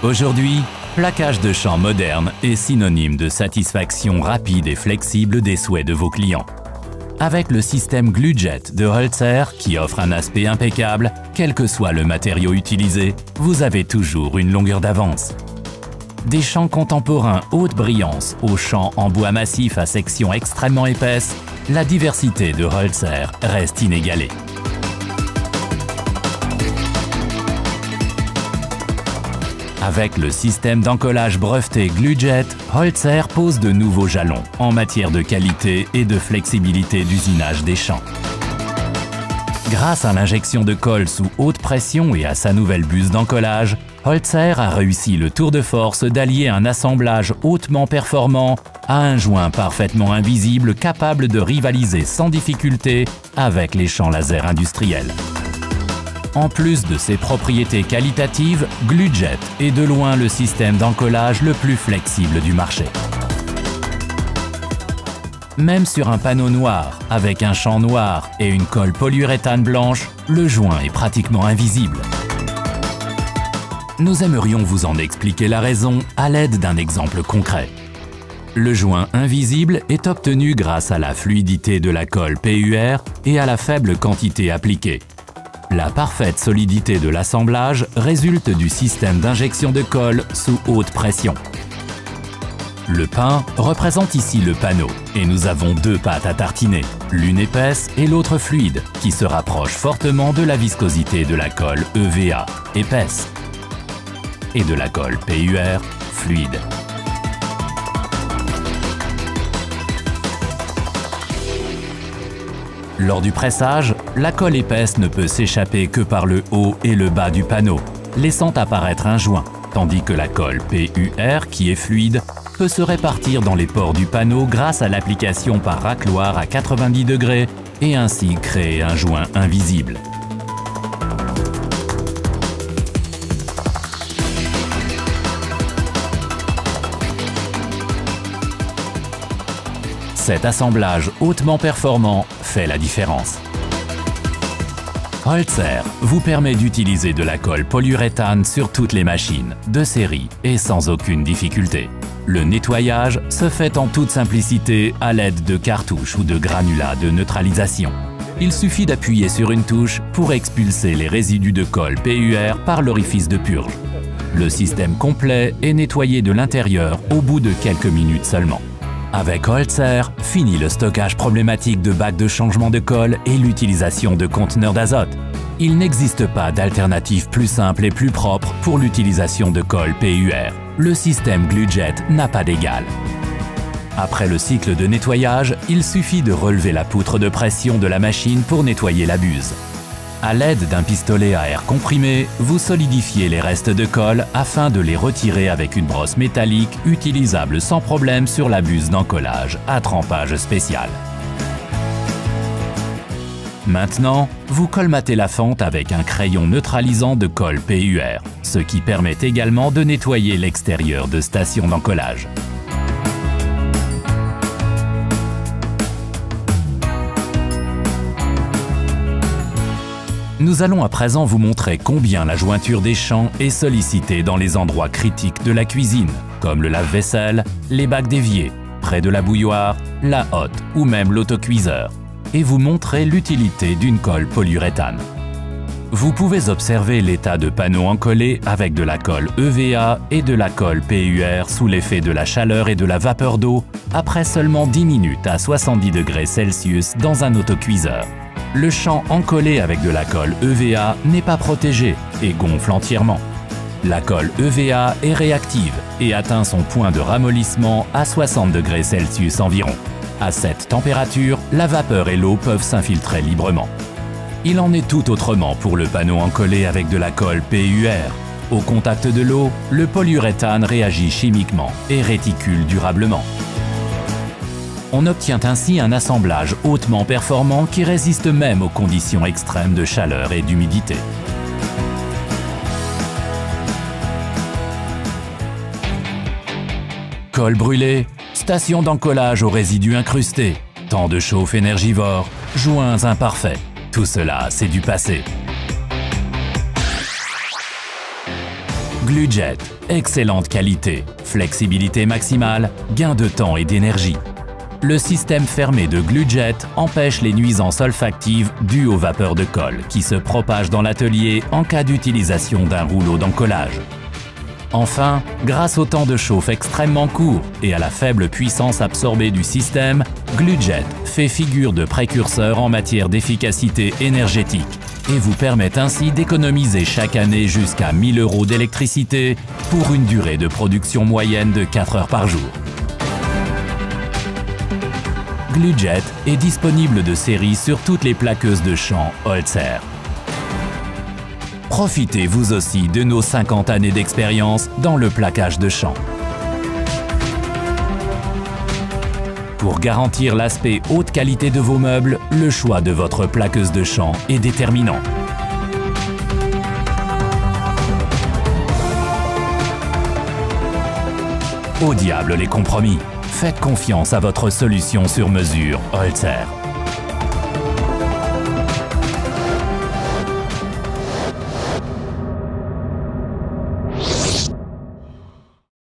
Aujourd'hui, plaquage de champs moderne est synonyme de satisfaction rapide et flexible des souhaits de vos clients. Avec le système GlueJet de Holzer, qui offre un aspect impeccable, quel que soit le matériau utilisé, vous avez toujours une longueur d'avance. Des champs contemporains haute brillance aux champs en bois massif à section extrêmement épaisse, la diversité de Holzer reste inégalée. Avec le système d'encollage breveté GlueJet, Holzer pose de nouveaux jalons en matière de qualité et de flexibilité d'usinage des champs. Grâce à l'injection de colle sous haute pression et à sa nouvelle buse d'encollage, Holzer a réussi le tour de force d'allier un assemblage hautement performant à un joint parfaitement invisible capable de rivaliser sans difficulté avec les champs laser industriels. En plus de ses propriétés qualitatives, GlueJet est de loin le système d'encollage le plus flexible du marché. Même sur un panneau noir, avec un champ noir et une colle polyuréthane blanche, le joint est pratiquement invisible. Nous aimerions vous en expliquer la raison à l'aide d'un exemple concret. Le joint invisible est obtenu grâce à la fluidité de la colle PUR et à la faible quantité appliquée. La parfaite solidité de l'assemblage résulte du système d'injection de colle sous haute pression. Le pain représente ici le panneau et nous avons deux pâtes à tartiner, l'une épaisse et l'autre fluide, qui se rapproche fortement de la viscosité de la colle EVA, épaisse, et de la colle PUR, fluide. Lors du pressage, la colle épaisse ne peut s'échapper que par le haut et le bas du panneau, laissant apparaître un joint, tandis que la colle PUR, qui est fluide, peut se répartir dans les pores du panneau grâce à l'application par racloir à 90 degrés et ainsi créer un joint invisible. Cet assemblage hautement performant fait la différence. Holzer vous permet d'utiliser de la colle polyuréthane sur toutes les machines, de série et sans aucune difficulté. Le nettoyage se fait en toute simplicité à l'aide de cartouches ou de granulats de neutralisation. Il suffit d'appuyer sur une touche pour expulser les résidus de colle PUR par l'orifice de purge. Le système complet est nettoyé de l'intérieur au bout de quelques minutes seulement. Avec Holzer, fini le stockage problématique de bacs de changement de colle et l'utilisation de conteneurs d'azote. Il n'existe pas d'alternative plus simple et plus propre pour l'utilisation de colle PUR. Le système GlueJet n'a pas d'égal. Après le cycle de nettoyage, il suffit de relever la poutre de pression de la machine pour nettoyer la buse. À l'aide d'un pistolet à air comprimé, vous solidifiez les restes de colle afin de les retirer avec une brosse métallique utilisable sans problème sur la buse d'encollage à trempage spécial. Maintenant, vous colmatez la fente avec un crayon neutralisant de colle PUR, ce qui permet également de nettoyer l'extérieur de stations d'encollage. Nous allons à présent vous montrer combien la jointure des champs est sollicitée dans les endroits critiques de la cuisine, comme le lave-vaisselle, les bacs d'évier, près de la bouilloire, la hotte ou même l'autocuiseur, et vous montrer l'utilité d'une colle polyuréthane. Vous pouvez observer l'état de panneau encollé avec de la colle EVA et de la colle PUR sous l'effet de la chaleur et de la vapeur d'eau après seulement 10 minutes à 70 degrés Celsius dans un autocuiseur. Le champ encollé avec de la colle EVA n'est pas protégé et gonfle entièrement. La colle EVA est réactive et atteint son point de ramollissement à 60 degrés Celsius environ. À cette température, la vapeur et l'eau peuvent s'infiltrer librement. Il en est tout autrement pour le panneau encollé avec de la colle PUR. Au contact de l'eau, le polyuréthane réagit chimiquement et réticule durablement. On obtient ainsi un assemblage hautement performant qui résiste même aux conditions extrêmes de chaleur et d'humidité. Colle brûlée, station d'encollage aux résidus incrustés, temps de chauffe énergivore, joints imparfaits, tout cela c'est du passé. GluJet, excellente qualité, flexibilité maximale, gain de temps et d'énergie. Le système fermé de GluJet empêche les nuisances olfactives dues aux vapeurs de colle qui se propagent dans l'atelier en cas d'utilisation d'un rouleau d'encollage. Enfin, grâce au temps de chauffe extrêmement court et à la faible puissance absorbée du système, GluJet fait figure de précurseur en matière d'efficacité énergétique et vous permet ainsi d'économiser chaque année jusqu'à 1 000 € d'électricité pour une durée de production moyenne de 4 heures par jour. GluJet est disponible de série sur toutes les plaqueuses de champ Holzer. Profitez vous aussi de nos 50 années d'expérience dans le plaquage de champ. Pour garantir l'aspect haute qualité de vos meubles, le choix de votre plaqueuse de champ est déterminant. Au diable les compromis! Faites confiance à votre solution sur mesure Holzer.